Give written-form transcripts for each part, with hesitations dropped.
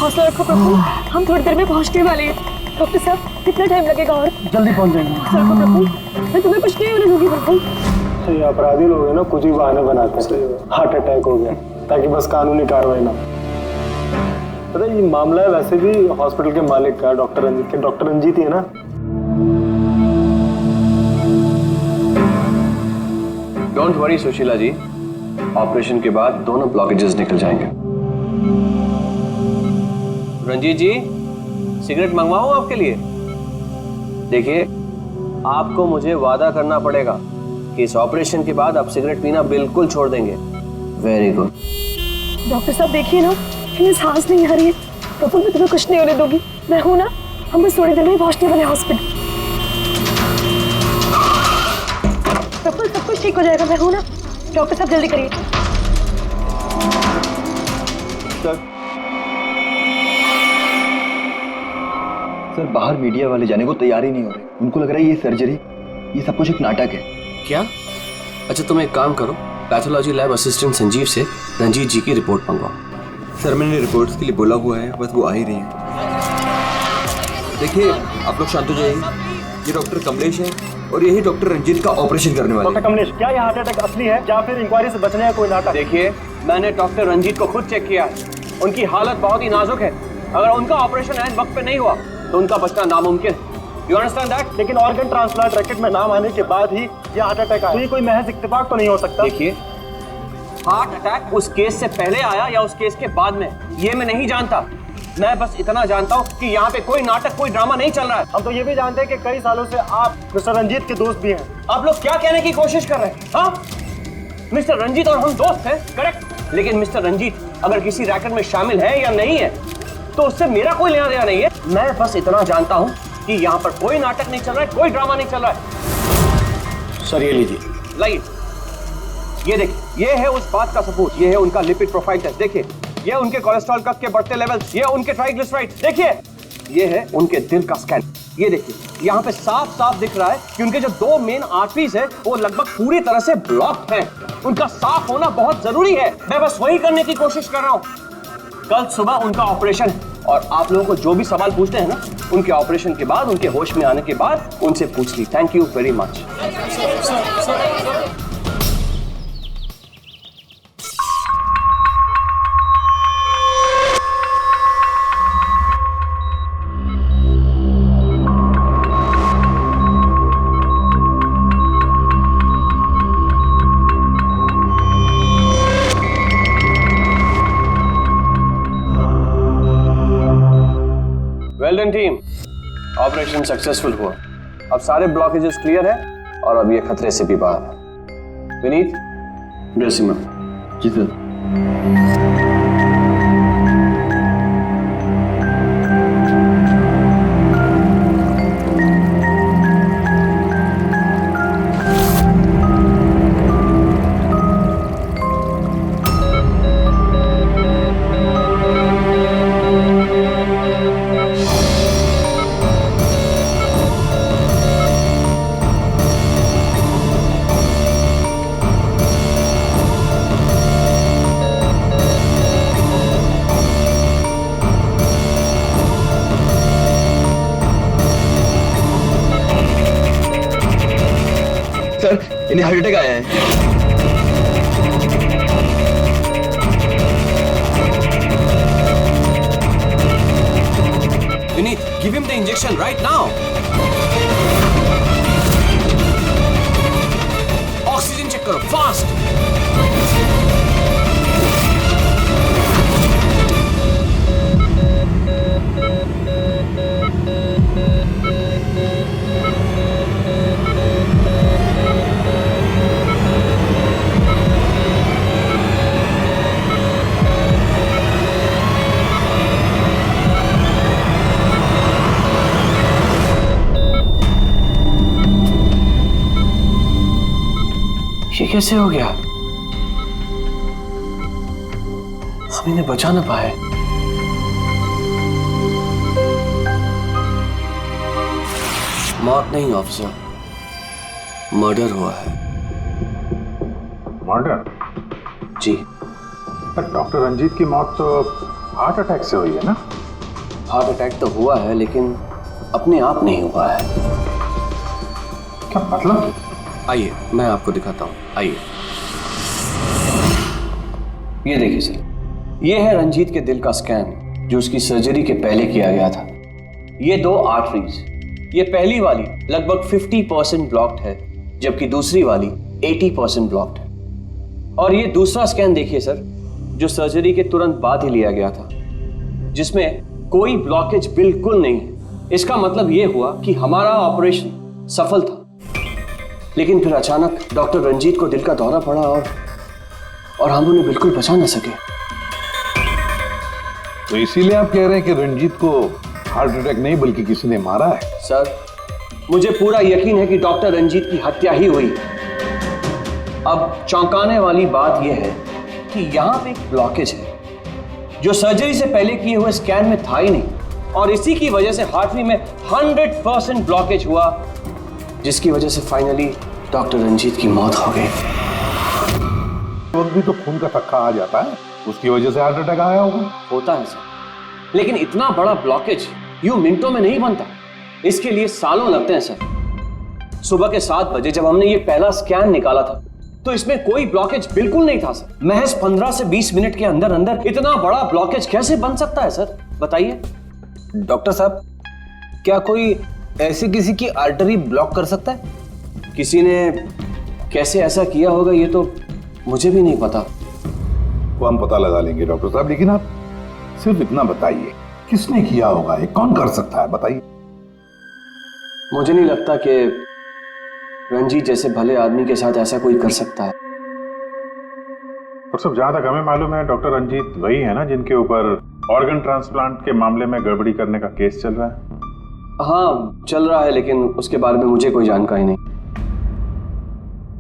हौसला रखो प्रभु, हम थोड़ी देर में पहुंचने वाले हैं। डॉक्टर साहब कितना टाइम लगेगा? और जल्दी पहुंच जाएंगे। हौसला रखो प्रभु, मैं तुम्हें कुछ नहीं होने दूंगी प्रभु। तो ये अपराधी लोग हैं ना, कुछ ही बहाने बनाते हैं। हार्ट अटैक हो गया ताकि बस कानूनी कार्रवाई ना। पता है ये मामला है वैसे भी हॉस्पिटल के मालिक का, डॉक्टर रंजीत के। डॉक्टर रंजीत ही है ना? Don't worry Sushila ji, operation के बाद दोनों ब्लॉकेजेस निकल जाएंगे। रंजीत जी, सिगरेट मंगवाऊं आपके लिए? देखिए, आपको मुझे वादा करना पड़ेगा कि इस ऑपरेशन के बाद आप सिगरेट पीना बिल्कुल छोड़ देंगे। Very good. डॉक्टर साहब देखिए ना, मेरी सांस नहीं आ रही है। प्रभु मैं तुम्हें कुछ नहीं होने दूंगी, मैं हूं ना। हम बस थोड़ी देर में पहुंचने वाले हॉस्पिटल। प्रभु सब कुछ ठीक हो जाएगा, मैं हूं ना। डॉक्टर साहब जल्दी करिए। सर बाहर मीडिया वाले जाने को तैयार ही नहीं हो रहे। उनको लग रहा है ये सर्जरी, ये सब कुछ एक नाटक है। क्या? अच्छा तुम एक काम करो, पैथोलॉजी लैब असिस्टेंट संजीव से रंजीत जी की रिपोर्ट मंगवाओ। सर मैंने रिपोर्ट्स के लिए बोला हुआ है, बस वो आ ही रही है। देखिए आप लोग शांत हो जाइए। ये डॉक्टर कमलेश है और यही डॉक्टर रंजीत का ऑपरेशन करने वाले हैं। डॉक्टर कमलेश, क्या ये हार्ट अटैक असली है या फिर इंक्वायरी से बचने का कोई नाटक? देखिए, मैंने डॉक्टर रंजीत को खुद चेक किया है। उनकी हालत बहुत ही नाजुक है। अगर उनका ऑपरेशन ऐन वक्त पे नहीं हुआ तो उनका बचना नामुमकिन है। You understand that? लेकिन ऑर्गन ट्रांसप्लांट रैकेट में नाम आने के बाद ही ये हार्ट अटैक आया, तो ये कोई महज इत्तेफाक तो नहीं हो सकता। देखिए, हार्ट अटैक उस केस से पहले आया या उस केस के बाद में, ये मैं नहीं जानता। मैं बस इतना जानता हूँ कि यहाँ पे कोई नाटक, कोई ड्रामा नहीं चल रहा है। हम तो ये भी जानते हैं कि कई सालों से आप मिस्टर रंजीत के दोस्त भी हैं। आप लोग क्या कहने की कोशिश कर रहे हैं? हाँ, मिस्टर रंजीत और हम दोस्त हैं, करेक्ट। लेकिन मिस्टर रंजीत अगर किसी रैकेट में शामिल है या नहीं है तो उससे मेरा कोई लेना देना नहीं है। मैं बस इतना जानता हूँ कि यहाँ पर कोई नाटक नहीं चल रहा है, कोई ड्रामा नहीं चल रहा है। सर ये लीजिए। लाइए, ये देखिए, ये है उस बात का सबूत। ये है उनका लिपिड प्रोफाइल टेस्ट, देखिए। ये उनके कोलेस्ट्रॉल कफ के बढ़ते लेवल, ये उनके ट्राइग्लिसराइड, देखिए। ये है उनके दिल का स्कैन, ये देखिए। यहाँ पे साफ साफ दिख रहा है कि उनके जो दो मेन आर्टरीज है वो लगभग पूरी तरह से ब्लॉक्ड हैं। उनका साफ होना बहुत जरूरी है। मैं बस वही करने की कोशिश कर रहा हूँ। कल सुबह उनका ऑपरेशन है और आप लोगों को जो भी सवाल पूछते हैं ना, उनके ऑपरेशन के बाद, उनके होश में आने के बाद उनसे पूछ ली। Thank you very much. Well done team, operation successful हुआ। अब सारे ब्लॉकेजेस क्लियर है और अब ये खतरे से भी बाहर है। Vineet, dressing room. जी सर। सर इन्हें हार्ट अटैक आया है। Vineet, give him the injection right now. Oxygen check करो फास्ट। ये कैसे हो गया? हम इन्हें बचा ना पाए। मौत नहीं ऑफिसर, मर्डर हुआ है। मर्डर? जी। पर डॉक्टर रंजीत की मौत तो हार्ट अटैक से हुई है ना? हार्ट अटैक तो हुआ है लेकिन अपने आप नहीं हुआ है। क्या मतलब? आइए मैं आपको दिखाता हूँ, आइए। ये देखिए सर, ये है रंजीत के दिल का स्कैन जो उसकी सर्जरी के पहले किया गया था। ये 2 आर्टरीज, ये पहली वाली लगभग 50% ब्लॉक्ड है जबकि दूसरी वाली 80% ब्लॉक्ड है। और ये दूसरा स्कैन देखिए सर, जो सर्जरी के तुरंत बाद ही लिया गया था, जिसमें कोई ब्लॉकेज बिल्कुल नहीं है। इसका मतलब ये हुआ कि हमारा ऑपरेशन सफल था। लेकिन फिर अचानक डॉक्टर रंजीत को दिल का दौरा पड़ा और हम उन्हें बिल्कुल बचा ना सके। तो इसीलिए आप कह रहे हैं कि रंजीत को हार्ट अटैक नहीं बल्कि किसी ने मारा है? सर, मुझे पूरा यकीन है कि डॉक्टर रंजीत की हत्या ही हुई। अब चौंकाने वाली बात यह है कि यहां पे एक ब्लॉकेज है जो सर्जरी से पहले किए हुए स्कैन में था ही नहीं, और इसी की वजह से हार्टरी में 100% ब्लॉकेज हुआ, जिसकी वजह से फाइनली डॉक्टर रंजीत की मौत हो गई। वक्त भी तो खून का थक्का आ जाता है, उसकी वजह से हार्ट अटैक आया होगा। होता है सर, लेकिन इतना बड़ा ब्लॉकेज यूं मिनटों में नहीं बनता, इसके लिए सालों लगते हैं सर। सुबह के 7 बजे जब हमने ये पहला स्कैन निकाला था तो इसमें कोई ब्लॉकेज बिल्कुल नहीं था सर। महज 15 से 20 मिनट के अंदर अंदर इतना बड़ा ब्लॉकेज कैसे बन सकता है सर, बताइए। डॉक्टर साहब, क्या कोई ऐसे किसी की आर्टरी ब्लॉक कर सकता है? किसी ने कैसे ऐसा किया होगा ये तो मुझे भी नहीं पता। वो हम पता लगा लेंगे डॉक्टर साहब, लेकिन आप सिर्फ इतना बताइए, किसने किया होगा, ये कौन कर सकता है, बताइए। मुझे नहीं लगता कि रंजीत जैसे भले आदमी के साथ ऐसा कोई कर सकता है। और सब जहां तक हमें मालूम है डॉक्टर रंजीत वही है ना जिनके ऊपर ऑर्गन ट्रांसप्लांट के मामले में गड़बड़ी करने का केस चल रहा है? हाँ चल रहा है, लेकिन उसके बारे में मुझे कोई जानकारी नहीं।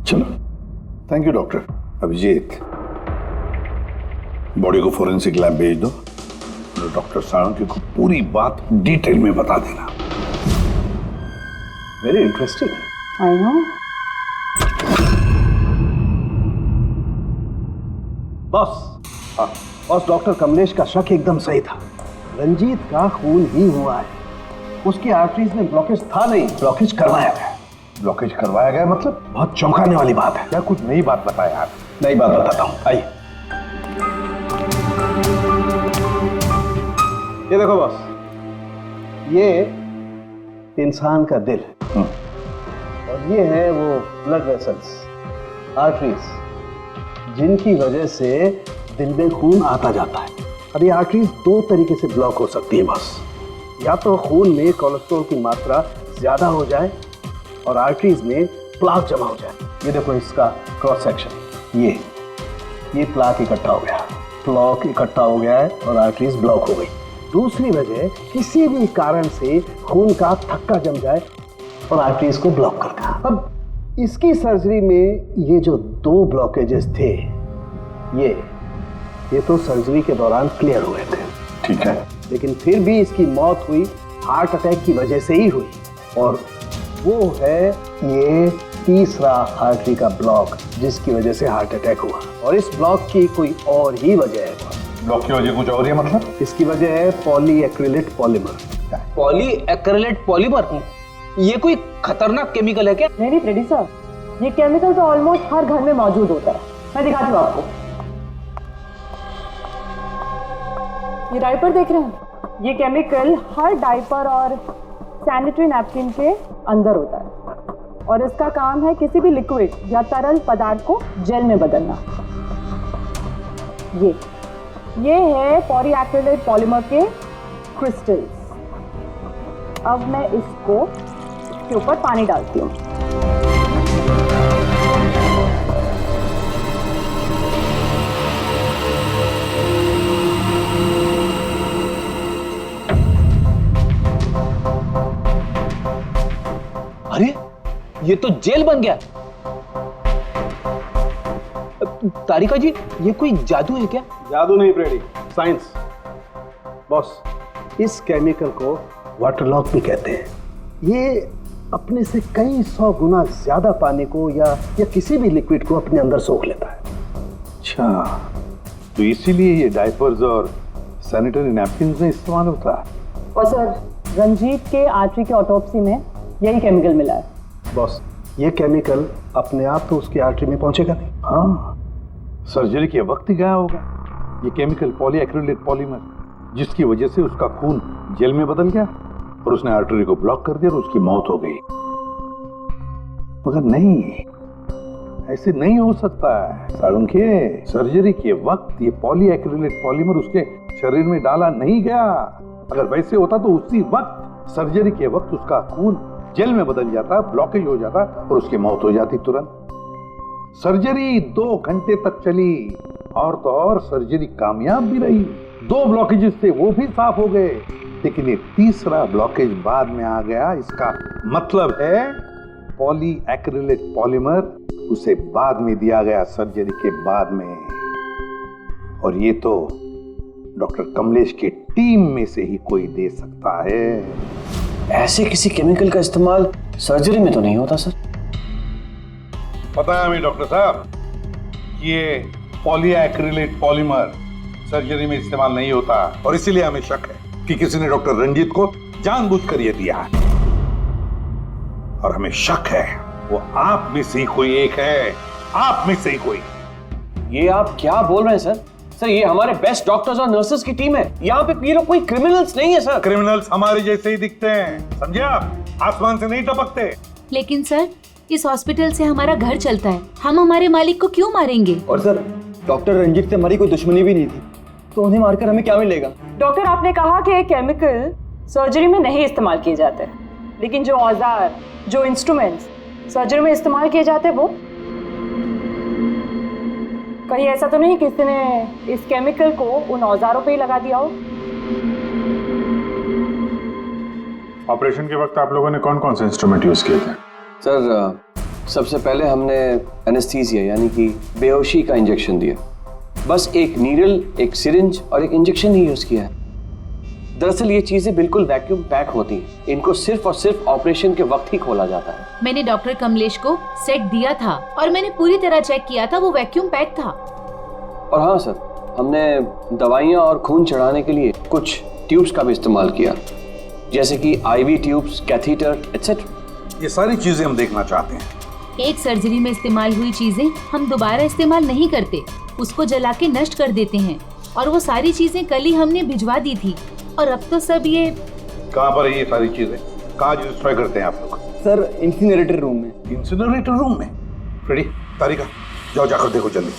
चलो, thank you doctor. Abhijeet, body को फोरेंसिक लैब भेज दो, डॉक्टर साळुंखे को पूरी बात डिटेल में बता देना। Very interesting. I know. Boss, boss, doctor Kamlesh का शक एकदम सही था। रंजीत का खून ही हुआ है, उसकी आर्टरीज में ब्लॉकेज था नहीं, ब्लॉकेज करवाया गया। ब्लॉकेज करवाया गया मतलब? बहुत चौंकाने वाली बात है। क्या कुछ नई बात बताया आप? नई बात बताता हूँ, आइए। ये देखो बॉस, ये इंसान का दिल और ये है वो ब्लड वेसल्स, आर्टरीज, जिनकी वजह से दिल में खून आता जाता है। अब ये आर्टरीज 2 तरीके से ब्लॉक हो सकती है बॉस। या तो खून में कोलेस्ट्रॉल की मात्रा ज्यादा हो जाए और आर्टरीज में प्लाक जमा हो जाए। ये देखो इसका क्रॉस सेक्शन, ये प्लाक इकट्ठा हो गया, प्लाक इकट्ठा हो गया है और आर्टरीज ब्लॉक हो गई। दूसरी वजह, किसी भी कारण से खून का थक्का जम जाए और आर्टरीज को ब्लॉक कर दिया। अब इसकी सर्जरी में ये जो 2 ब्लॉकेजेस थे, ये तो सर्जरी के दौरान क्लियर हुए थे, ठीक है, लेकिन फिर भी इसकी मौत हुई हार्ट अटैक की वजह से ही हुई। और वो है ये तीसरा आर्टरी का ब्लॉक, जिसकी वजह से हार्ट अटैक हुआ। और इस ब्लॉक की कोई और ही वजह है। ब्लॉक की वजह कुछ और है मतलब? इसकी वजह है पॉलीएक्रिलेट पॉलीमर। Polyacrylate polymer? ये कोई खतरनाक केमिकल है क्या? नहीं फ्रेडी सर, ये केमिकल तो ऑलमोस्ट हर घर में मौजूद होता है। मैं दिखाती हूँ आपको। ये डायपर देख रहे हैं? ये केमिकल हर डायपर और सैनिटरी नैपकिन के अंदर होता है और इसका काम है किसी भी लिक्विड या तरल पदार्थ को जेल में बदलना। ये है पॉलीएक्रिलेट पॉलीमर के क्रिस्टल्स। अब मैं इसको के ऊपर पानी डालती हूँ। अरे ये तो जेल बन गया। तारिका जी, ये कोई जादू है क्या? जादू नहीं फ्रेडी, साइंस। बॉस, इस केमिकल को वाटर लॉक भी कहते हैं। ये अपने से कई 100 गुना ज्यादा पानी को या किसी भी लिक्विड को अपने अंदर सोख लेता है। अच्छा, तो इसीलिए ये डायपर्स और सैनिटरी नैपकिन में इस्तेमाल होता है। और सर, रंजीत के आर्टरी के ऑटोप्सी में यही केमिकल मिला है। बॉस, ये केमिकल अपने आप तो उसकी आर्टरी में पहुंचेगा नहीं। हाँ, सर्जरी के वक्त ही गया होगा। ये केमिकल पॉलीएक्रिलेट पॉलीमर, जिसकी वजह से उसका खून जेल में बदल गया और उसने आर्टरी को ब्लॉक कर दिया और उसकी मौत हो गई। मगर नहीं, ऐसे नहीं हो सकता है साळुंखे। सर्जरी के वक्त ये पॉलीएक्रिलेट पॉलीमर उसके शरीर में डाला नहीं गया। अगर वैसे होता तो उसी वक्त, सर्जरी के वक्त उसका खून जेल में बदल जाता, ब्लॉकेज हो जाता और उसकी मौत हो जाती तुरंत। सर्जरी 2 घंटे तक चली और तो और सर्जरी कामयाब भी रही। 2 ब्लॉकेजेस थे, वो भी साफ हो गए, लेकिन ये तीसरा ब्लॉकेज बाद में आ गया। इसका मतलब है पॉलीएक्रिलेट पॉलीमर उसे बाद में दिया गया, सर्जरी के बाद में। और ये तो डॉक्टर कमलेश की टीम में से ही कोई दे सकता है। ऐसे किसी केमिकल का इस्तेमाल सर्जरी में तो नहीं होता सर। पता है हमें डॉक्टर साहब, ये पॉलीएक्रिलेट पॉलीमर सर्जरी में इस्तेमाल नहीं होता और इसीलिए हमें शक है कि किसी ने डॉक्टर रंजीत को जानबूझकर ये दिया है। और हमें शक है वो आप में से ही कोई एक है, आप में से ही कोई। ये आप क्या बोल रहे हैं सर? सर, ये हमारे बेस्ट डॉक्टर्स और नर्सेस की टीम है। यहाँ पे ये लोग कोई क्रिमिनल्स नहीं है सर। क्रिमिनल्स हमारे जैसे ही दिखते हैं, समझे आप? आसमान से नहीं टपकते। लेकिन सर, इस हॉस्पिटल से हमारा घर चलता है, हम हमारे मालिक को क्यों मारेंगे? और सर, डॉक्टर रंजीत से हमारी कोई दुश्मनी भी नहीं थी, तो उन्हें मारकर हमें क्या मिलेगा? डॉक्टर, आपने कहा कि केमिकल सर्जरी में नहीं इस्तेमाल किए जाते, लेकिन जो औजार, जो इंस्ट्रूमेंट्स सर्जरी में इस्तेमाल किए जाते हैं, वो कहीं ऐसा तो नहीं किसी ने इस केमिकल को उन औजारों पे ही लगा दिया हो? ऑपरेशन के वक्त आप लोगों ने कौन कौन से इंस्ट्रूमेंट यूज किए थे? सर, सबसे पहले हमने एनेस्थीसिया यानी कि बेहोशी का इंजेक्शन दिया। बस एक नीडल, एक सिरिंज और एक इंजेक्शन ही यूज किया है। दरअसल ये चीजें बिल्कुल वैक्यूम पैक होती हैं। इनको सिर्फ और सिर्फ ऑपरेशन के वक्त ही खोला जाता है। मैंने डॉक्टर कमलेश को सेट दिया था और मैंने पूरी तरह चेक किया था, वो वैक्यूम पैक था। और हाँ सर, हमने दवाइयाँ और खून चढ़ाने के लिए कुछ ट्यूब्स का भी इस्तेमाल किया, जैसे कि IV ट्यूब्स, कैथीटर एटसेट्रा। ये सारी चीजें हम देखना चाहते हैं। एक सर्जरी में इस्तेमाल हुई चीजें हम दोबारा इस्तेमाल नहीं करते, उसको जला के नष्ट कर देते हैं। और वो सारी चीजें कल ही हमने भिजवा दी थी और अब तो सब ये। कहाँ पर है ये सारी चीजें? कहाँ डिस्ट्रॉय करते हैं आप लोग? सर, इंसिनरेटर रूम में। इंसिनरेटर रूम में? फ्रेडी, तारिका, जाओ जाकर देखो जल्दी।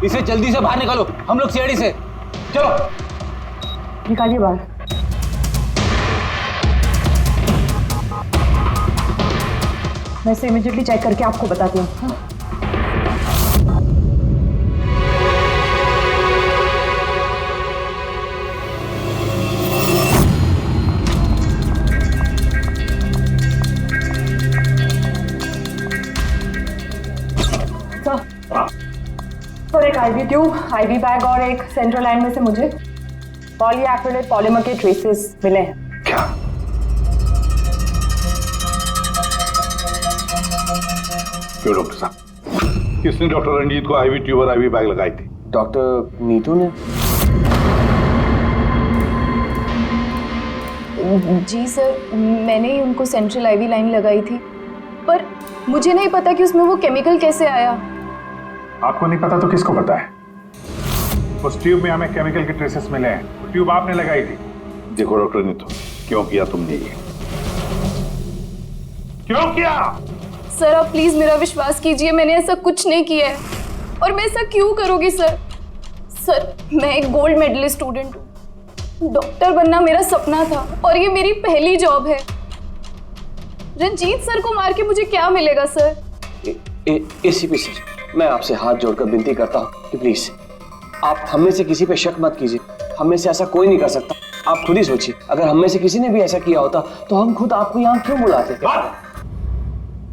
इसे जल्दी से बाहर निकालो, हम लोग सीआईडी से। चलो निकालिए बाहर। मैं इसे इमीडिएटली चेक करके आपको बताती हूँ। हाँ? सर, एक IV ट्यूब, IV बैग और एक सेंट्रल लाइन में से मुझे पॉलीएक्रिलेट पॉलीमर के ट्रेसेस मिले हैं। क्या? क्यों डॉक्टर साहब? किसने डॉक्टर रंजीत को IV ट्यूब और IV बैग लगाई थी? डॉक्टर नीतू ने। जी सर, मैंने ही उनको सेंट्रल IV लाइन लगाई थी, पर मुझे नहीं पता कि उसमें वो केमिकल कैसे आया। आपको नहीं पता तो किसको पता है? उस ट्यूब में हमें केमिकल के ट्रेसेस मिले हैं। वो ट्यूब आपने लगाई थी। देखो डॉक्टर नीतू, क्यों किया तुमने ये? क्यों किया? सर आप प्लीज मेरा विश्वास कीजिए, मैंने ऐसा कुछ नहीं किया है। और मैं ऐसा क्यों करूँगी सर? सर मैं एक गोल्ड मेडलिस्ट स्टूडेंट हूँ, डॉक्टर बनना मेरा सपना था और ये मेरी पहली जॉब है। रंजीत सर को मार के मुझे क्या मिलेगा सर? एसीपी सर, मैं आपसे हाथ जोड़कर विनती करता हूँ कि प्लीज आप हम में से किसी पे शक मत कीजिए। हम में से ऐसा कोई नहीं कर सकता। आप खुद ही सोचिए, अगर हम में से किसी ने भी ऐसा किया होता तो हम खुद आपको यहाँ क्यों बुलाते?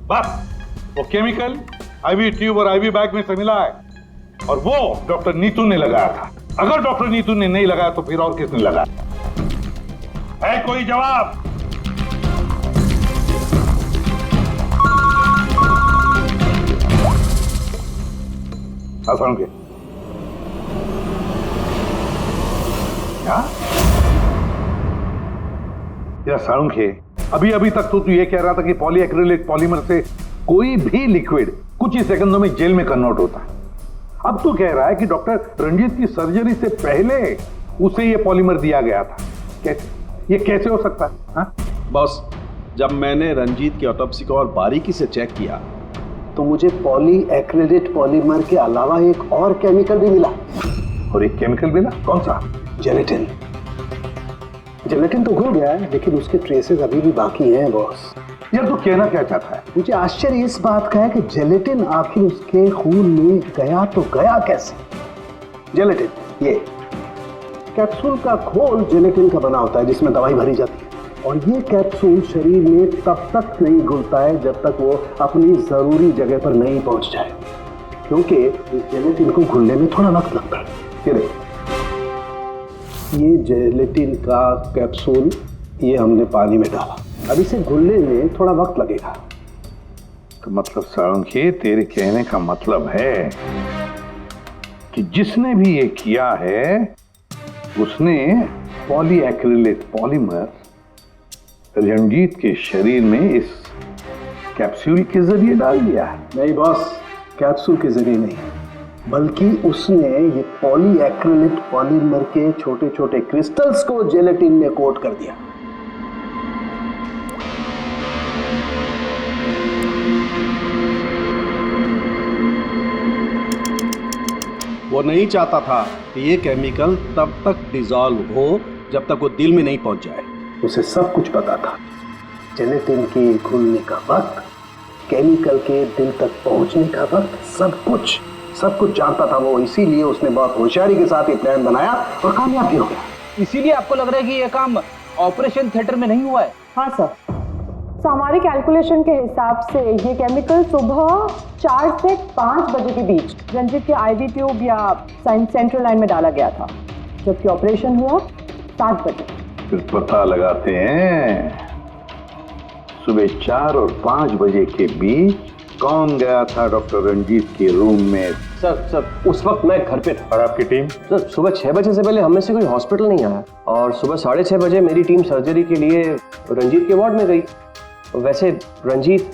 बस वो केमिकल आईवी ट्यूब और आईवी बैग में से मिला है और वो डॉक्टर नीतू ने लगाया था। अगर डॉक्टर नीतू ने नहीं लगाया तो फिर और किसने लगाया? है कोई जवाब? के क्या साळुंखे, अभी तक तो तू ये कह रहा था कि पॉलीएक्रिलिक पॉलीमर से कोई भी लिक्विड कुछ ही सेकंडों में जेल में कन्वर्ट होता है। अब तू कह रहा है कि डॉक्टर रंजीत की सर्जरी से पहले उसे ये पॉलीमर दिया गया था। कैसे? ये कैसे हो सकता है? हाँ? बॉस, जब मैंने रंजीत की ऑटोप्सी को और बारीकी से चेक किया तो मुझे पॉलीएक्रिलेट पॉलीमर के अलावा एक और केमिकल भी मिला। और एक केमिकल मिला? कौन सा? जेलेटिन। जेलेटिन तो घुल गया है लेकिन उसके ट्रेसेस अभी भी बाकी हैं बॉस। यार तू कहना क्या चाहता है? मुझे आश्चर्य इस बात का है कि जेलेटिन आखिर उसके खून में गया तो गया कैसे? जेलेटिन, ये कैप्सूल का घोल जेलेटिन का बना होता है जिसमें दवाई भरी जाती है और ये कैप्सूल शरीर में तब तक नहीं घुलता है जब तक वो अपनी जरूरी जगह पर नहीं पहुंच जाए, क्योंकि इस जेलेटिन को घुलने में थोड़ा वक्त लगता है। ये देखो, ये जेलेटिन का कैप्सूल ये हमने पानी में डाला, अब इसे घुलने में थोड़ा वक्त लगेगा। तो मतलब साळुंखे, तेरे कहने का मतलब है कि जिसने भी ये किया है उसने पॉलीएक्रिलेट पॉलीमर रंजीत के शरीर में इस कैप्सूल के जरिए डाल दिया है। नहीं बॉस, कैप्सूल के जरिए नहीं, बल्कि उसने ये पॉलीएक्रिलेट पॉलीमर के छोटे छोटे क्रिस्टल्स को जेलेटिन में कोट कर दिया। वो नहीं चाहता था कि ये केमिकल तब तक डिसॉल्व हो जब तक वो दिल में नहीं पहुंच जाए। उसे सब कुछ पता था, जेलेटिन के घुलने का वक्त, केमिकल के दिल तक पहुंचने का वक्त, सब कुछ जानता था वो। इसीलिए उसने बहुत होशियारी के साथ ये प्लान बनाया और कामयाब भी हो गया। इसीलिए आपको लग रहा है कि ये काम ऑपरेशन थिएटर में नहीं हुआ है? हाँ सर, तो हमारे कैलकुलेशन के हिसाब से ये केमिकल सुबह 4 से 5 बजे के बीच रंजीत के आईवी ट्यूब या सेंट्रल लाइन में डाला गया था, जबकि ऑपरेशन हुआ 7 बजे। फिर पता लगाते हैं सुबह 4 और 5 बजे के बीच कौन गया था डॉक्टर रंजीत के रूम में। सर उस वक्त मैं घर पे था। और आपकी टीम? सर सुबह 6 बजे से पहले हम में से कोई हॉस्पिटल नहीं आया और सुबह 6:30 बजे मेरी टीम सर्जरी के लिए रंजीत के वार्ड में गई। वैसे रंजीत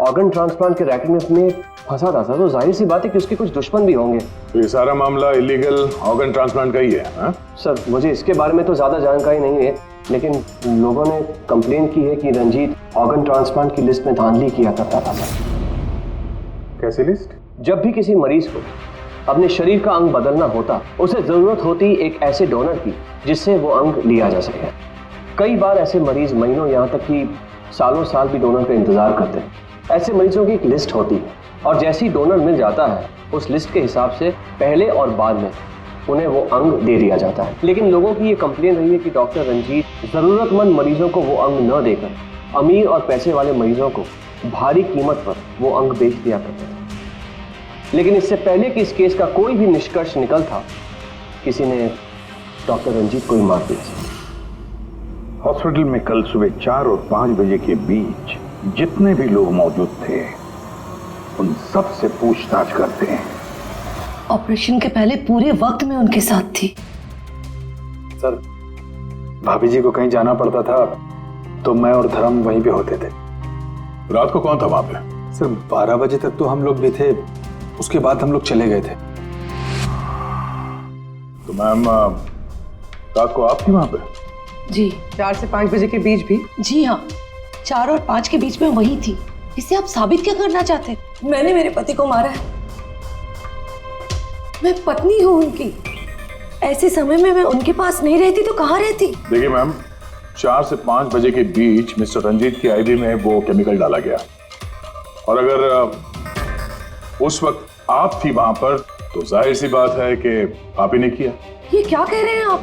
ऑर्गन ट्रांसप्लांट के रैकेट में फंसा था सर, तो जाहिर सी बात है कि उसके कुछ दुश्मन भी होंगे। तो ये सारा मामला इलीगल ऑर्गन ट्रांसप्लांट का ही है? हाँ? सर मुझे इसके बारे में तो ज्यादा जानकारी नहीं है, लेकिन लोगों ने कंप्लेन की है कि रंजीत ऑर्गन ट्रांसप्लांट की लिस्ट में धांधली किया करता था सर। कैसी लिस्ट? जब भी किसी मरीज को अपने शरीर का अंग बदलना होता, उसे जरूरत होती एक ऐसे डोनर की जिससे वो अंग लिया जा सके। कई बार ऐसे मरीज महीनों यहाँ तक कि सालों साल भी डोनर का इंतजार करते हैं। ऐसे मरीजों की एक लिस्ट होती है और जैसे ही डोनर मिल जाता है उस लिस्ट के हिसाब से पहले और बाद में उन्हें वो अंग दे दिया जाता है। लेकिन लोगों की ये कंप्लेन रही है कि डॉक्टर रंजीत जरूरतमंद मरीजों को वो अंग न देकर अमीर और पैसे वाले मरीजों को भारी कीमत पर वो अंग बेच दिया करते थे। लेकिन इससे पहले कि इस केस का कोई भी निष्कर्ष निकल था, किसी ने डॉक्टर रंजीत को ही मार दिया। हॉस्पिटल में कल सुबह 4 और 5 बजे के बीच जितने भी लोग मौजूद थे उन सब से पूछताछ करते हैं। ऑपरेशन के पहले पूरे वक्त में उनके साथ थी। सर भाभी जी को कहीं जाना पड़ता था तो मैं और धर्म वहीं पे होते थे। रात को कौन था वहां पे? सर 12 बजे तक तो हम लोग भी थे, उसके बाद हम लोग चले गए थे। तो मैम रात को आप थी वहां पे? जी 4 से 5 बजे के बीच भी? जी हाँ, 4 और 5 के बीच में वही थी। इससे आप साबित क्या करना चाहते हैं? मैंने मेरे पति को मारा है, मैं पत्नी हूँ उनकी। ऐसे समय में मैं उनके पास नहीं रहती तो कहाँ रहती? देखिए मैम, 4 से 5 बजे के बीच मिस्टर रंजीत की आईवी में वो केमिकल डाला गया, और अगर उस वक्त आप थी वहां पर तो जाहिर सी बात है कि आप ही ने किया। ये क्या कह रहे हैं आप?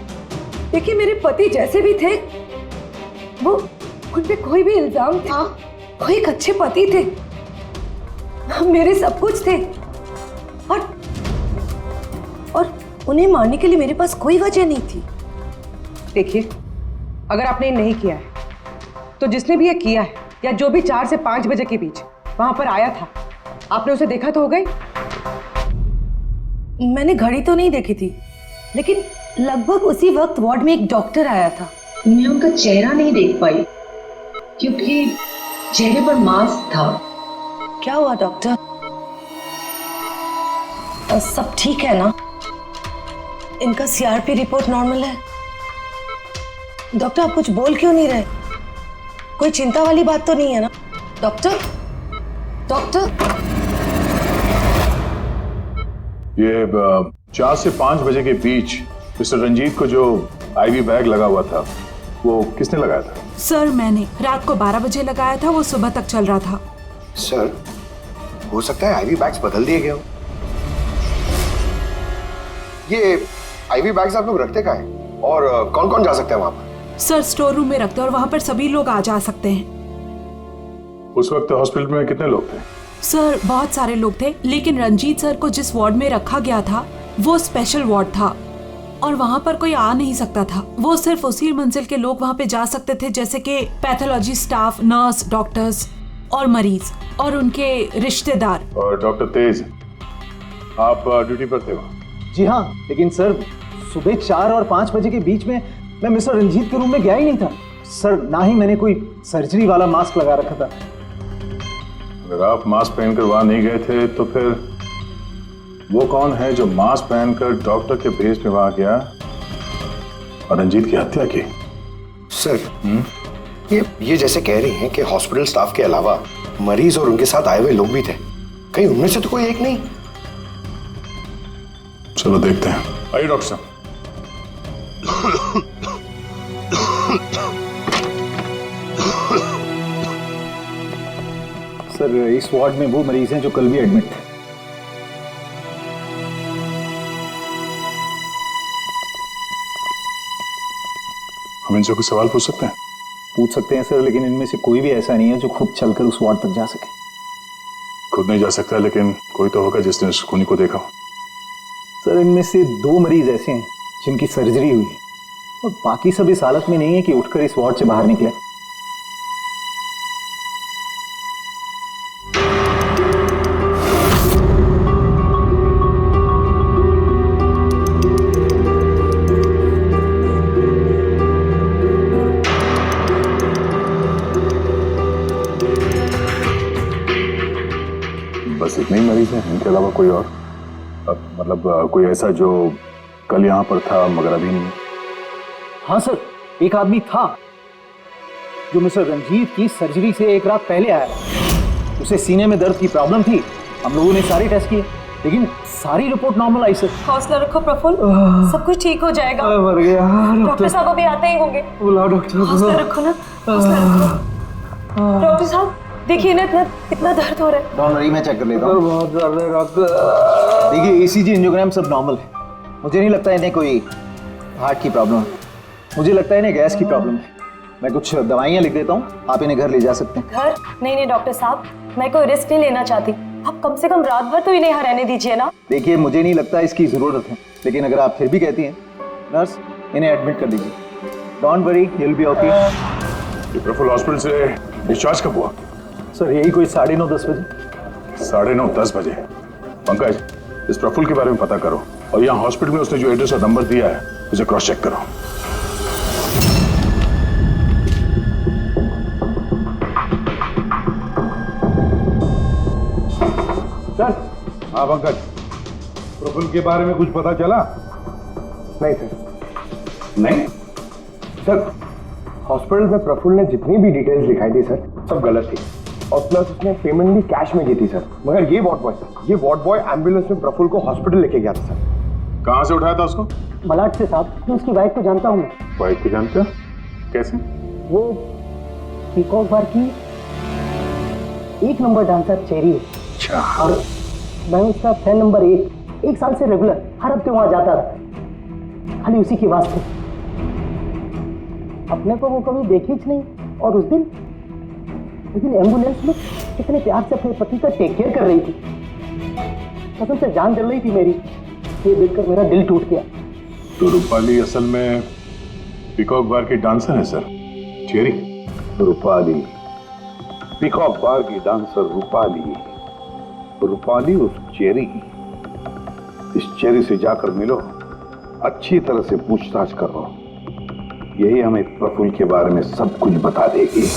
देखिए मेरे पति जैसे भी थे, वो उन पे कोई भी इल्जाम था, वो एक अच्छे पति थे, मेरे सब कुछ थे, और उन्हें मारने के लिए मेरे पास कोई वजह नहीं थी। देखिए, अगर आपने ये नहीं किया है तो जिसने भी ये किया है या जो भी 4 से 5 बजे के बीच वहां पर आया था, आपने उसे देखा तो हो गई? मैंने घड़ी तो नहीं देखी थी, लेकिन लगभग उसी वक्त वार्ड में एक डॉक्टर आया था। मैं उनका चेहरा नहीं देख पाई क्योंकि चेहरे पर मास्क था। क्या हुआ डॉक्टर? सब ठीक है ना? इनका सीआरपी रिपोर्ट नॉर्मल है। डॉक्टर आप कुछ बोल क्यों नहीं रहे? कोई चिंता वाली बात तो नहीं है ना? डॉक्टर डॉक्टर ये 4 से 5 बजे के बीच मिस्टर रंजीत को जो आईवी बैग लगा हुआ था वो किसने लगाया था? सर मैंने रात को 12 बजे लगाया था, वो सुबह तक चल रहा था। सर, हो सकता है आईवी बैग्स बदल दिए गए हो। ये आईवी बैग्स आप लोग रखते कहाँ हैं? और कौन कौन जा सकता है वहां पर? सर स्टोर रूम में रखते हैं और वहां पर सभी लोग आ जा सकते हैं। उस वक्त हॉस्पिटल में कितने लोग थे? सर बहुत सारे लोग थे, लेकिन रंजीत सर को जिस वार्ड में रखा गया था वो स्पेशल वार्ड था और वहां पर कोई आ नहीं सकता था। वो सिर्फ उसी मंजिल के लोग वहां पे जा सकते थे, जैसे कि पैथोलॉजी स्टाफ, नर्स, डॉक्टर्स और मरीज और उनके रिश्तेदार। और डॉक्टर तेज, आप ड्यूटी पर थे वहाँ? जी हाँ, लेकिन सर सुबह 4 और 5 बजे के बीच में मैं मिस्टर रंजीत के रूम में गया ही नहीं था सर। ना ही मैंने कोई सर्जरी वाला मास्क लगा रखा था। अगर आप मास्क पहनकर वहां नहीं गए थे तो फिर वो कौन है जो मास्क पहनकर डॉक्टर के भेस में वहां गया और रंजीत की हत्या की? सर, ये जैसे कह रही हैं कि हॉस्पिटल स्टाफ के अलावा मरीज और उनके साथ आए हुए लोग भी थे, कहीं उनमें से तो कोई एक नहीं? चलो देखते हैं। आइए डॉक्टर साहब। सर इस वार्ड में वो मरीज हैं जो कल भी एडमिट थे। हम इनसे कुछ सवाल पूछ सकते हैं? पूछ सकते हैं सर, लेकिन इनमें से कोई भी ऐसा नहीं है जो खुद चलकर उस वार्ड तक जा सके। खुद नहीं जा सकता, लेकिन कोई तो होगा जिसने उस खूनी को देखा। सर इनमें से 2 मरीज ऐसे हैं जिनकी सर्जरी हुई है और बाकी सब इस हालत में नहीं है कि उठकर इस वार्ड से बाहर निकले। बस इतने ही मरीज हैं, इनके अलावा कोई और? मतलब कोई ऐसा जो कल यहाँ पर था मगर अभी नहीं? हाँ सर, एक आदमी था जो मिस्टर रंजीत की सर्जरी से 1 रात पहले आया। उसे सीने में दर्द की प्रॉब्लम थी। हम लोगों ने सारे टेस्ट किए, लेकिन सारी रिपोर्ट नॉर्मल आई सर। हौसला रखो प्रफुल्ल, सब कुछ ठीक हो जाएगा। मर गया। डॉक्टर साहब अभी आते ही होंगे। बुलाओ डॉक्टर। हौसला रखो ना, हौसला रखो। डॉक्टर साहब देखिए ना, इतना दर्द हो रहा है। डॉक्टर रही, मैं चेक कर लेता हूँ। बहुत दर्द है डॉक्टर। देखिए ईसीजी, एंजियोग्राम सब नॉर्मल है। मुझे नहीं लगता इन्हें कोई हार्ट की प्रॉब्लम है। मुझे लगता है इन्हें गैस की प्रॉब्लम है। मैं कुछ दवाइयाँ लिख देता हूँ, आप इन्हें घर ले जा सकते हैं। घर? नहीं डॉक्टर साहब, मैं कोई रिस्क नहीं लेना चाहती। आप कम से कम रात भर तो इन्हें यहाँ रहने दीजिए ना। देखिए मुझे नहीं लगता इसकी जरूरत है, लेकिन अगर आप फिर भी कहती हैं, नर्स इन्हें एडमिट कर दीजिए। Don't worry, he will be okay. Prafull hospital से डिस्चार्ज कब हुआ? सर यही कोई 9:30-10 बजे। 9:30-10 बजे। पंकज, इस प्रफुल्ल के बारे में पता करो और यहाँ हॉस्पिटल में उसने जो एड्रेस और नंबर दिया है उसे क्रॉस चेक करो। सर। हाँ पंकज, प्रफुल्ल के बारे में कुछ पता चला? नहीं सर। नहीं सर हॉस्पिटल में प्रफुल्ल ने जितनी भी डिटेल्स दिखाई थी सर सब गलत थी, और प्लस उसने पेमेंट भी कैश में की थी सर। मगर ये वार्ड बॉय एम्बुलेंस में प्रफुल्ल को हॉस्पिटल लेके गया था सर। कहाँ से उठाया था उसको? मलाड से साहब, मैं उसकी वाइफ को जानता हूँ। वाइफ को जानते हो? कैसे? वो पीकॉक बार की 1 नंबर डांसर चेरी है, और मैं उसका फैन नंबर 1 साल से रेगुलर हर हफ्ते वहां जाता था, खाली उसी की वास्ते। अपने को वो कभी देखी ही नहीं, और उस दिन एम्बुलेंस में कितने प्यार से अपने पति का टेक केयर कर रही थी, कसम से जान जल रही थी मेरी। ये देखकर मेरा दिल टूट गया। तो रूपाली असल में पीकॉक बार की डांसर है सर, चेरी। रूपाली पीकॉक बार की डांसर रूपाली उस चेरी, इस चेरी से जाकर मिलो, अच्छी तरह से पूछताछ करो, यही हमें प्रफुल्ल के बारे में सब कुछ बता देगी।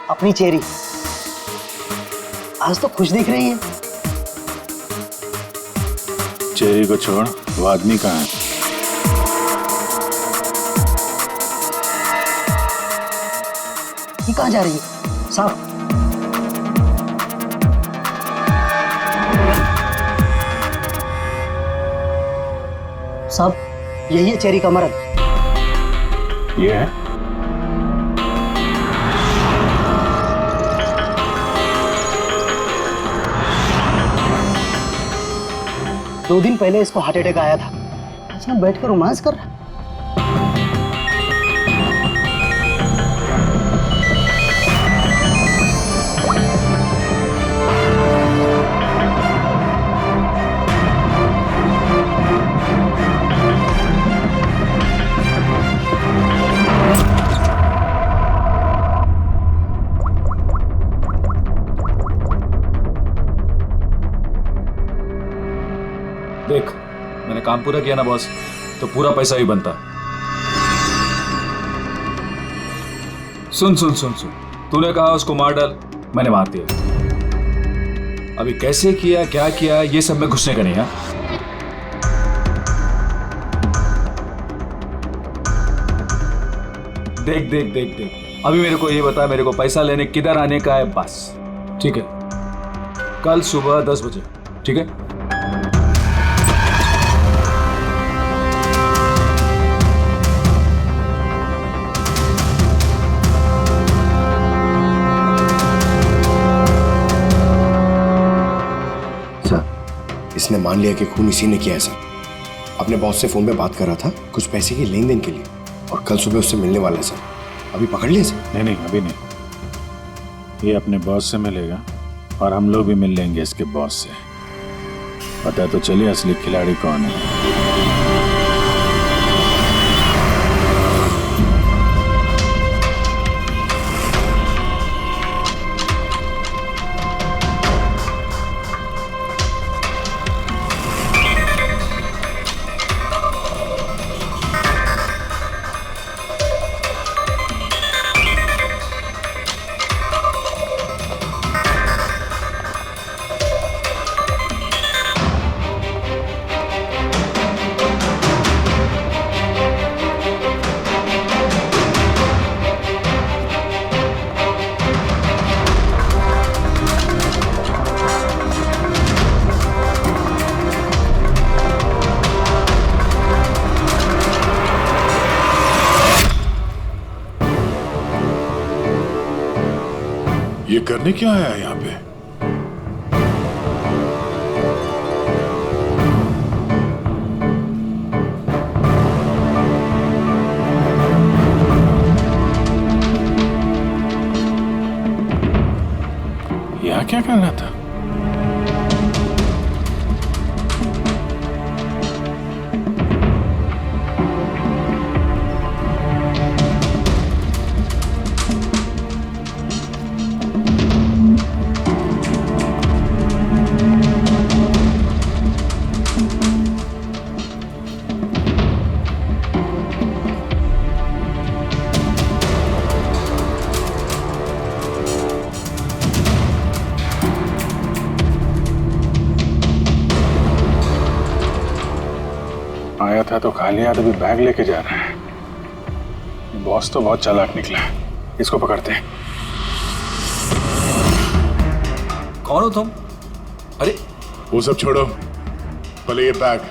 अपनी चेरी आज तो खुश दिख रही है। चेरी को छोड़, वो आदमी कहाँ है? ये कहाँ जा रही है साहब? साहब यही है चेरी का मर्द। ये है? दो दिन पहले इसको हार्ट अटैक आया था, अच्छा बैठकर रोमांस कर रहा। देख, मैंने काम पूरा किया ना बॉस, तो पूरा पैसा ही बनता। सुन सुन सुन सुन, तूने कहा उसको मार डाल, मैंने मार दिया। अभी कैसे किया, क्या किया, ये सब में घुसने का नहीं है। देख देख देख देख, अभी मेरे को ये बता, मेरे को पैसा लेने किधर आने का है बस, ठीक है? कल सुबह 10 बजे, ठीक है? इसने मान लिया कि खून इसी ने किया है सर। अपने बॉस से फोन पे बात कर रहा था कुछ पैसे की लेन देन के लिए, और कल सुबह उससे मिलने वाला है सर। अभी पकड़ लिया सर? नहीं, अभी नहीं। ये अपने बॉस से मिलेगा और हम लोग भी मिल लेंगे इसके बॉस से। पता तो चलिए असली खिलाड़ी कौन है। ये करने क्या आया है यहाँ पे? यहाँ क्या करना था? आया था तो खा लिया, अभी बैग लेके जा रहा है। बॉस तो बहुत चालाक निकला। इसको पकड़ते हैं। कौन हो तुम? अरे वो सब छोड़ो, पहले ये बैग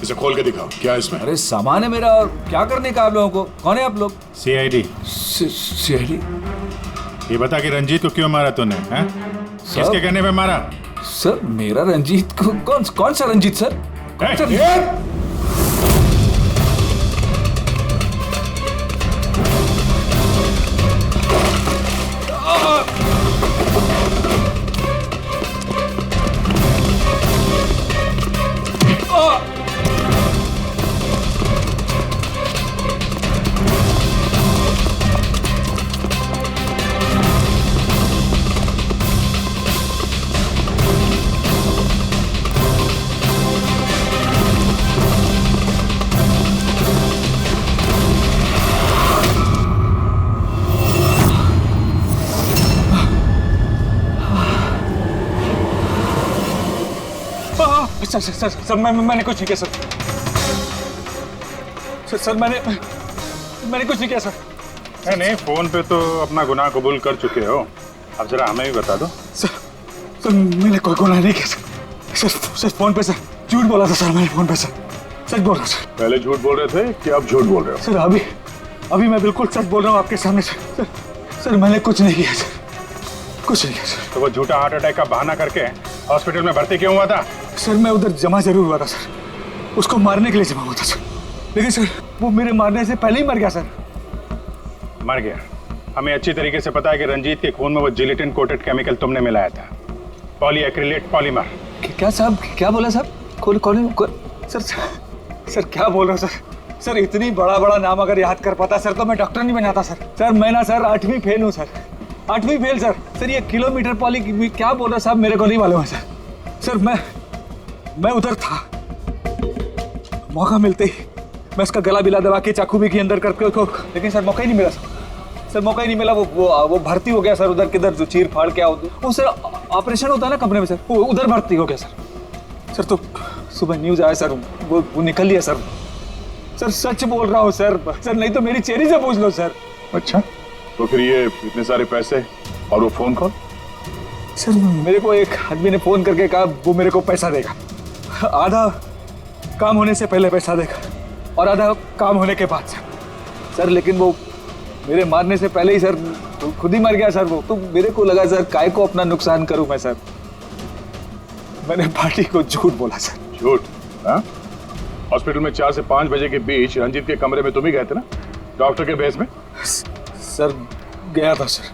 इसे खोल के दिखाओ, क्या है इसमें? अरे सामान है मेरा, और क्या करने का आप लोगों को? कौन है आप लोग? सीआईडी। सीआईडी? ये बता कि रंजीत को क्यों मारा तूने? हैं? किसके कहने पे मारा? सर मेरा रंजीत को कौन सा रंजीत सर? कौन सा सर मैंने कुछ नहीं किया सर। सर मैंने कुछ नहीं किया सर। नहीं, फोन पे तो अपना गुनाह कबूल कर चुके हो, अब जरा हमें भी बता दो। सर मैंने कोई गुनाह नहीं किया सर। फोन पे सर झूठ बोला था सर, मैंने फोन पे सर सच बोल रहा हूँ सर। पहले झूठ बोल रहे थे कि अब झूठ बोल रहे हो? सर अभी मैं बिल्कुल सच बोल रहा हूँ आपके सामने सर। सर मैंने कुछ नहीं किया सर, कुछ नहीं किया सर। तो वो झूठा हार्ट अटैक का बहाना करके हॉस्पिटल में भर्ती क्यों हुआ था? सर मैं उधर जमा जरूर हुआ था सर, उसको मारने के लिए जमा हुआ था सर, लेकिन सर वो मेरे मारने से पहले ही मर गया सर। मर गया? हमें अच्छी तरीके से पता है कि रंजीत के खून में वो जिलेटिन कोटेड केमिकल तुमने मिलाया था, पॉलीएक्रिलेट पॉलीमर। क्या साहब, क्या बोला साहब? सर क्या बोल रहे हो सर? सर इतनी बड़ा नाम अगर याद कर पाता सर तो मैं डॉक्टर नहीं बनाता सर। सर मैं ना सर 8वीं फेल हूँ सर, 8वीं फेल सर। सर ये किलोमीटर पॉली क्या बोल रहे साहब, मेरे को नहीं मालूम है सर। सर मैं उधर था, मौका मिलते ही मैं उसका गला बिला दबा के चाकू भी के अंदर करके उसको, लेकिन सर मौका ही नहीं मिला सर। मौका ही नहीं मिला। वो भर्ती हो गया सर उधर किधर, जो चीर फाड़ क्या होता वो सर ऑपरेशन होता है ना कमरे में सर, वो उधर भर्ती हो गया सर। तो सुबह न्यूज आया सर, वो निकल लिया सर। सर सच बोल रहा हूँ सर, नहीं तो मेरी चेहरे से पूछ लो सर। अच्छा, तो फिर ये इतने सारे पैसे और वो फोन कॉल? सर मेरे को एक आदमी ने फोन करके कहा वो मेरे को पैसा देगा, आधा काम होने से पहले पैसा देगा और आधा काम होने के बाद सर। लेकिन वो मेरे मारने से पहले ही सर खुद ही मर गया सर। वो तो मेरे को लगा सर काय को अपना नुकसान करूं मैं सर, मैंने पार्टी को झूठ बोला सर। झूठ? हाँ, हॉस्पिटल में 4 से 5 बजे के बीच रंजीत के कमरे में तुम ही गए थे ना, डॉक्टर के भेस में? सर गया था सर।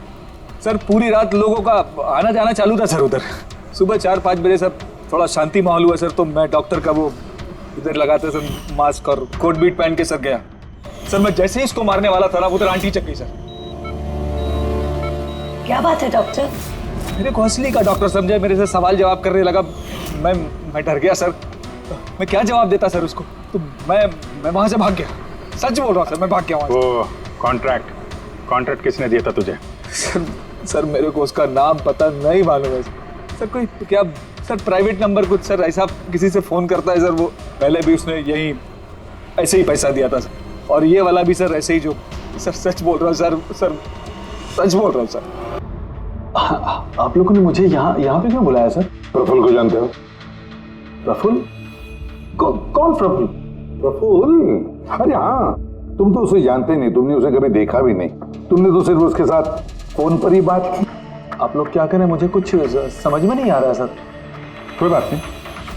सर पूरी रात लोगों का आना जाना चालू था सर उधर। सुबह 4-5 बजे सर थोड़ा शांति माहौल हुआ सर, तो मैं डॉक्टर का वो इधर लगाते सर मास्क और कोट बीट पहन के सर गया सर। मैं जैसे ही इसको मारने वाला था ना उधर आंटी चक गई सर। क्या बात है डॉक्टर? मेरे को असली का डॉक्टर समझे, मेरे से सवाल जवाब करने लगा। मैं डर गया सर, मैं क्या जवाब देता सर उसको, तो मैं वहां से भाग गया। सच बोल रहा हूँ सर, मैं भाग गया वहां से। वो कॉन्ट्रैक्ट किसने दिया था तुझे? सर मेरे को उसका नाम पता नहीं मालूम है सर। कोई क्या सर प्राइवेट नंबर कुछ सर ऐसा किसी से फोन करता है सर। वो पहले भी उसने यही ऐसे ही पैसा दिया था सर, और ये वाला भी सर ऐसे ही। जो सर सच बोल रहा हूँ सर, सच बोल रहा हूँ सर। आप लोगों ने मुझे यहाँ पे क्यों बुलाया सर? प्रफुल्ल को जानते हो? प्रफुल्ल? कौन प्रफुल्ल? प्रफुल्ल? अरे हाँ, तुम तो उसे जानते नहीं, तुमने उसे कभी देखा भी नहीं, तुमने तो सिर्फ उसके साथ फोन पर ही बात की। आप लोग क्या करें, मुझे कुछ समझ में नहीं आ रहा सर। कोई बात नहीं,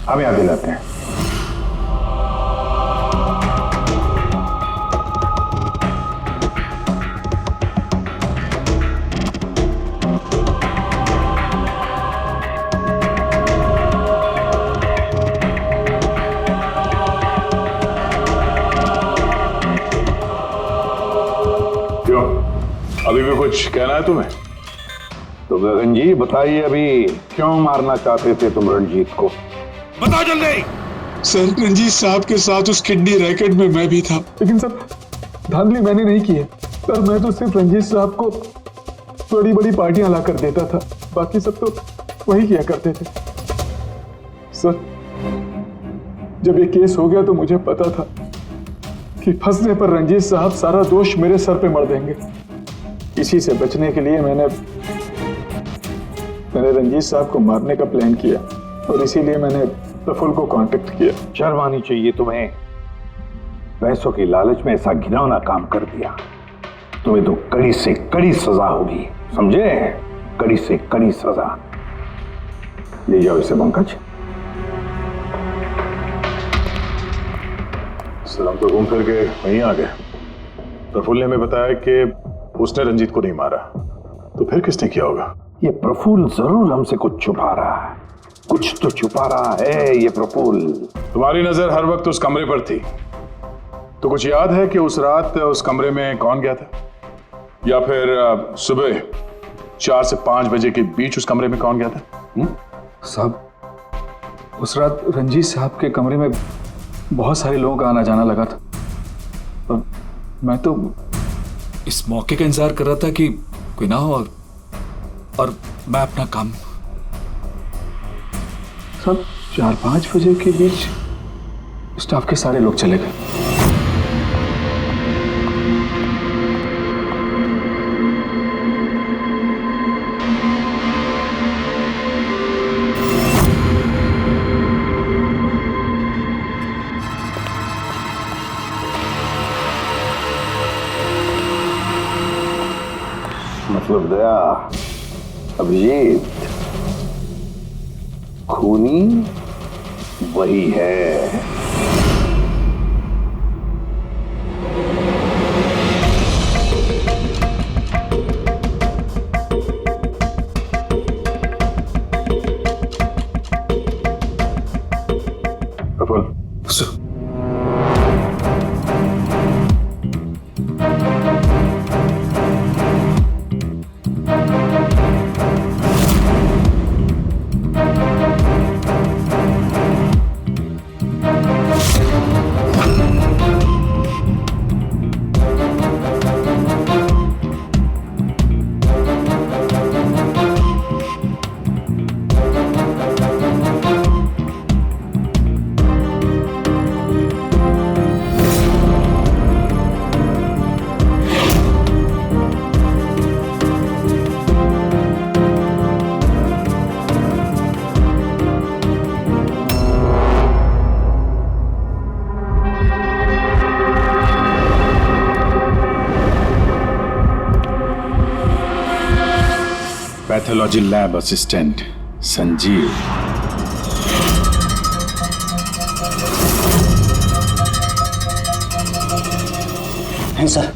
हम याद दिलाते हैं। अभी भी कुछ कहना है तुम्हें? तो गगन जी बताइए, अभी क्यों मारना चाहते थे तुम रंजीत को? बताओ जल्दी। सर रंजीत साहब के साथ उस किडनी रैकेट में मैं भी था। लेकिन सर धांधली मैंने नहीं की है सर, मैं तो सिर्फ रंजीत साहब को बड़ी बड़ी पार्टियां ला कर देता था, बाकी सब तो वही किया करते थे सर। जब ये केस हो गया तो मुझे पता था कि फंसने पर रंजीत साहब सारा दोष मेरे सर पे मर देंगे। इसी से बचने के लिए मैंने रंजीत साहब को मारने का प्लान किया और इसीलिए मैंने प्रफुल्ल को कांटेक्ट किया। शर्म आनी चाहिए तुम्हें, पैसों की लालच में ऐसा घिनौना काम कर दिया। तुम्हें तो कड़ी से कड़ी सजा होगी, समझे? कड़ी से कड़ी सजा। ले जाओ इसे पंकज। सर हम तो घूम फिर के वहीं आ गए। प्रफुल्ल ने हमें बताया कि उसने रंजीत को नहीं मारा, तो फिर किसने किया होगा? ये प्रफुल्ल जरूर हमसे कुछ छुपा रहा है, कुछ तो छुपा रहा है ये प्रफुल्ल। तुम्हारी नजर हर वक्त उस कमरे पर थी, तो कुछ याद है कि उस रात उस कमरे में कौन गया था, या फिर सुबह 4 से 5 बजे के बीच उस कमरे में कौन गया था? साहब, उस रात रंजीत साहब के कमरे में बहुत सारे लोगों का आना जाना लगा था और मैं तो इस मौके का इंतजार कर रहा था कि कोई ना हो और मैं अपना काम। सब 4-5 बजे के बीच स्टाफ के सारे लोग चले गए। मतलब दया, अभिजीत, खूनी वही है। Prafull, pathology lab assistant Sanjeev. हैं सर?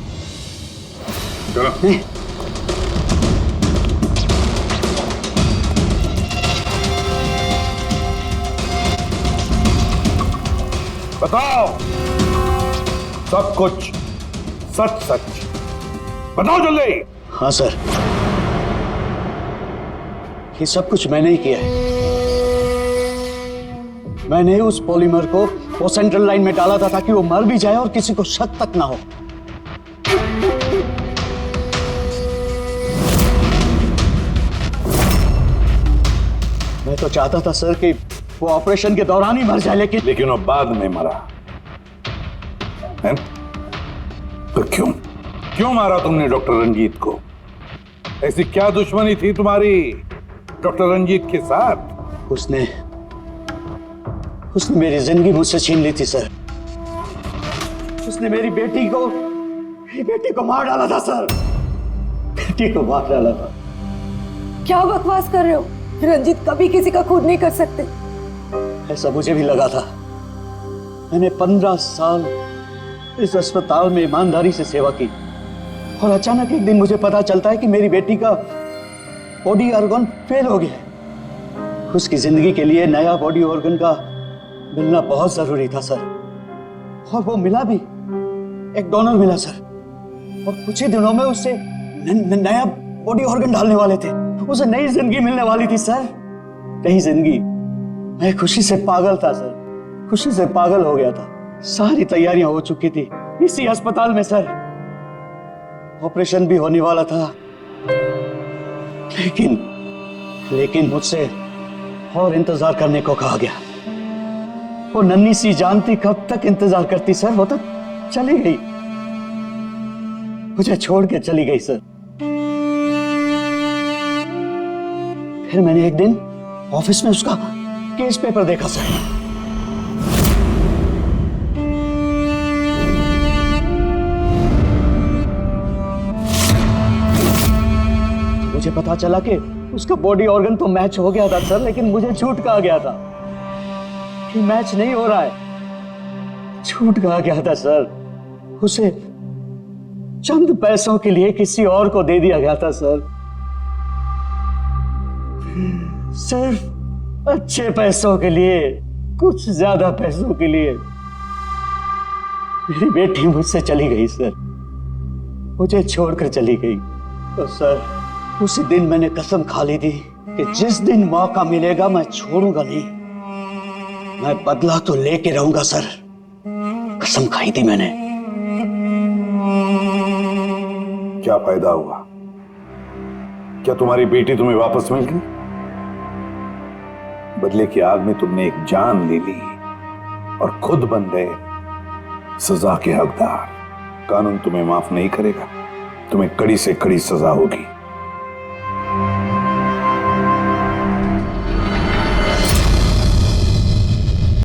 नहीं। बताओ सब कुछ सच सच बताओ जल्दी। हाँ सर, ये सब कुछ मैंने ही किया है। मैंने उस पॉलीमर को वो सेंट्रल लाइन में डाला था ताकि वो मर भी जाए और किसी को शक तक ना हो। मैं तो चाहता था सर कि वो ऑपरेशन के दौरान ही मर जाए, लेकिन वो बाद में मरा है? तो क्यों मारा तुमने डॉक्टर रंजीत को? ऐसी क्या दुश्मनी थी तुम्हारी डॉक्टर रंजीत के साथ? उसने मेरी जिंदगी मुझसे छीन ली थी सर। उसने मेरी बेटी को मार डाला था सर। बेटी को मार डाला था। क्या बकवास कर रहे हो? रंजीत कभी किसी का खून नहीं कर सकते। ऐसा मुझे भी लगा था। मैंने 15 साल इस अस्पताल में ईमानदारी से सेवा की और अचानक एक दिन मुझे पता चलता है कि मेरी बेटी का बॉडी ऑर्गन फेल हो गया। उसकी जिंदगी के लिए नया बॉडी ऑर्गन का मिलना बहुत जरूरी था सर, और वो मिला भी। एक डोनर मिला सर, और कुछ ही दिनों में उससे नया बॉडी ऑर्गन डालने वाले थे। उसे नई जिंदगी मिलने वाली थी सर, नई जिंदगी। मैं खुशी से पागल था सर, खुशी से पागल हो गया था। सारी तैयारियां हो चुकी थी इसी अस्पताल में सर। ऑपरेशन भी होने वाला था, लेकिन मुझसे और इंतजार करने को कहा गया। वो नन्ही सी जानती कब तक इंतजार करती सर? वो तो चली गई, मुझे छोड़ के चली गई सर। फिर मैंने एक दिन ऑफिस में उसका केस पेपर देखा सर। मुझे पता चला कि उसका बॉडी ऑर्गन तो मैच हो गया था सर, लेकिन मुझे झूठ कहा गया था कि मैच नहीं हो रहा है। झूठ कहा गया था सर, उसे चंद पैसों के लिए किसी और को दे दिया गया था सर। सिर्फ अच्छे पैसों के लिए, कुछ ज्यादा पैसों के लिए मेरी बेटी मुझसे चली गई सर, मुझे छोड़कर चली गई। तो सर उसी दिन मैंने कसम खा ली थी कि जिस दिन मौका मिलेगा मैं छोड़ूंगा नहीं, मैं बदला तो लेके रहूंगा सर, कसम खाई थी मैंने। क्या फायदा हुआ? क्या तुम्हारी बेटी तुम्हें वापस मिल गई? बदले की आग में तुमने एक जान ले ली और खुद बन गए सजा के हकदार। कानून तुम्हें माफ नहीं करेगा, तुम्हें कड़ी से कड़ी सजा होगी।